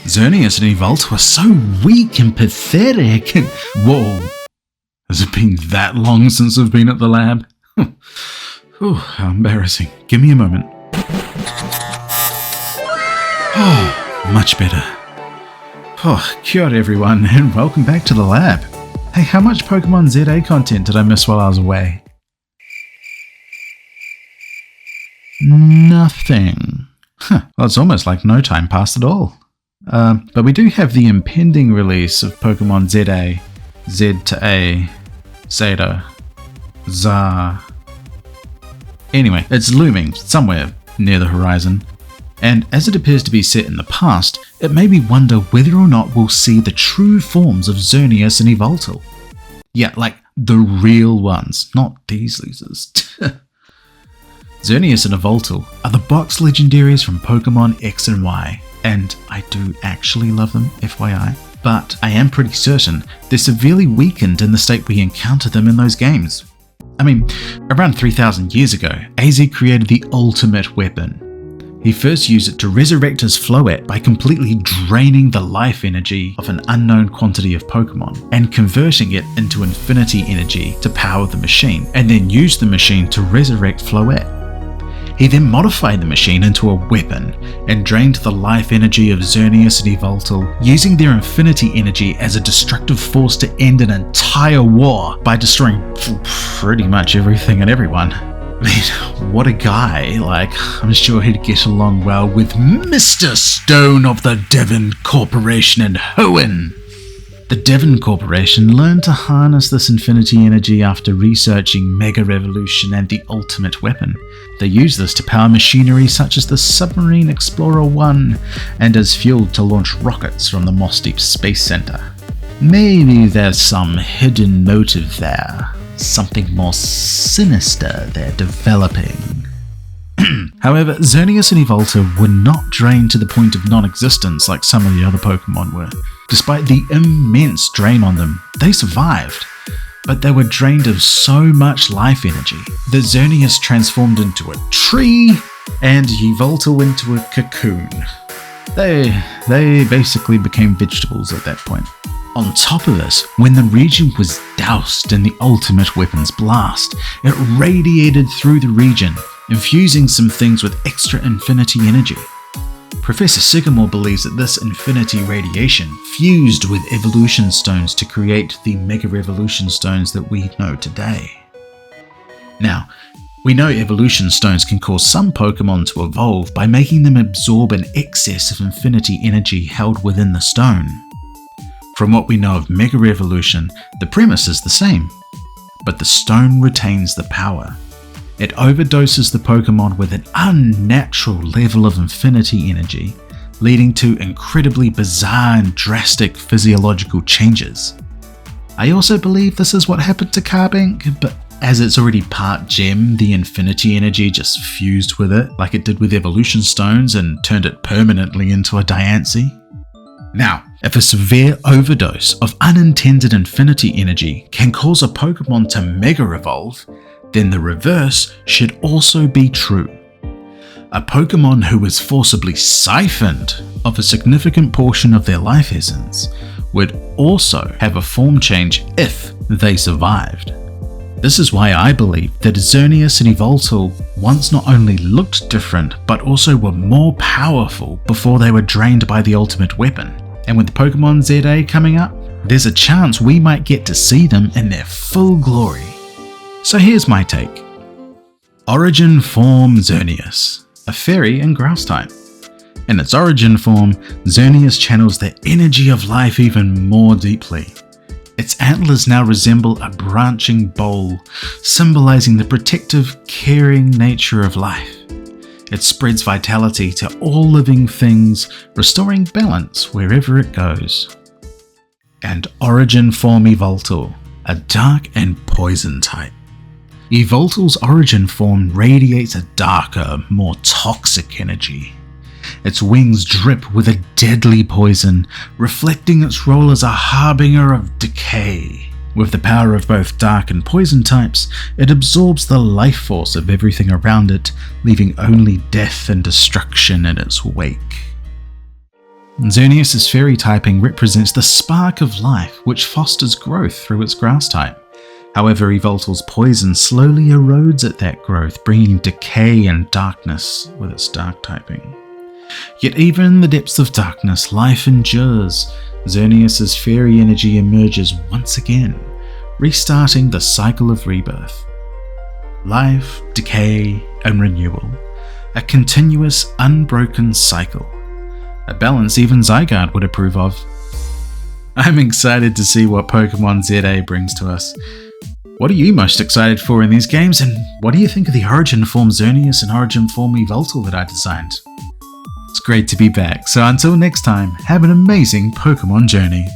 Xerneas and Yveltal are so weak and pathetic. Whoa, has it been that long since I've been at the lab? How embarrassing. Give me a moment. Oh, much better. Kia ora everyone, and welcome back to the lab. Hey, how much Pokemon ZA content did I miss while I was away? Nothing. Well, it's almost like no time passed at all. But we do have the impending release of Pokemon ZA, Z to A, Zeta, Za. Anyway, it's looming somewhere near the horizon, and as it appears to be set in the past, it made me wonder whether or not we'll see the true forms of Xerneas and Yveltal. Yeah, like the real ones, not these losers. Xerneas and Yveltal are the box legendaries from Pokemon X and Y, and I do actually love them, FYI, but I am pretty certain they're severely weakened in the state we encounter them in those games. I mean, around 3,000 years ago, AZ created the ultimate weapon. He first used it to resurrect his Floette by completely draining the life energy of an unknown quantity of Pokemon and converting it into infinity energy to power the machine, and then used the machine to resurrect Floette. He then modified the machine into a weapon and drained the life energy of Xerneas and Yveltal, using their infinity energy as a destructive force to end an entire war by destroying pretty much everything and everyone. I mean, what a guy. Like, I'm sure he'd get along well with Mr. Stone of the Devon Corporation and Hoenn. The Devon Corporation learned to harness this infinity energy after researching Mega Revolution and the ultimate weapon. They use this to power machinery such as the Submarine Explorer 1 and as fuel to launch rockets from the Moss Deep Space Center. Maybe there's some hidden motive there. Something more sinister they're developing. However, Xerneas and Yveltal were not drained to the point of non-existence like some of the other Pokemon were. Despite the immense drain on them, they survived, but they were drained of so much life energy that Xerneas transformed into a tree and Yveltal into a cocoon. They basically became vegetables at that point. On top of this, when the region was doused in the ultimate weapon's blast, it radiated through the region, infusing some things with extra infinity energy. Professor Sycamore believes that this infinity radiation fused with evolution stones to create the Mega Revolution stones that we know today. Now, we know evolution stones can cause some Pokemon to evolve by making them absorb an excess of infinity energy held within the stone. From what we know of Mega Revolution, the premise is the same, but the stone retains the power. It overdoses the Pokemon with an unnatural level of infinity energy, leading to incredibly bizarre and drastic physiological changes. I also believe this is what happened to Carbink, but as it's already part gem, the infinity energy just fused with it like it did with evolution stones and turned it permanently into a Diancie. Now, if a severe overdose of unintended infinity energy can cause a Pokemon to Mega Evolve, then the reverse should also be true. A Pokemon who is forcibly siphoned of a significant portion of their life essence would also have a form change if they survived. This is why I believe that Xerneas and Yveltal once not only looked different, but also were more powerful before they were drained by the ultimate weapon. And with Pokemon ZA coming up, there's a chance we might get to see them in their full glory. So here's my take. Origin Form Xerneas, a fairy and grass type. In its origin form, Xerneas channels the energy of life even more deeply. Its antlers now resemble a branching bowl, symbolizing the protective, caring nature of life. It spreads vitality to all living things, restoring balance wherever it goes. And Origin Form Yveltal, a dark and poison type. Yveltal's origin form radiates a darker, more toxic energy. Its wings drip with a deadly poison, reflecting its role as a harbinger of decay. With the power of both dark and poison types, it absorbs the life force of everything around it, leaving only death and destruction in its wake. Xerneas' fairy typing represents the spark of life which fosters growth through its grass type. However, Yveltal's poison slowly erodes at that growth, bringing decay and darkness with its dark typing. Yet even in the depths of darkness, life endures. Xerneas' fairy energy emerges once again, restarting the cycle of rebirth. Life, decay, and renewal. A continuous, unbroken cycle. A balance even Zygarde would approve of. I'm excited to see what Pokemon ZA brings to us. What are you most excited for in these games, and what do you think of the Origin Form Xerneas and Origin Form Yveltal that I designed? It's great to be back, so until next time, have an amazing Pokemon journey.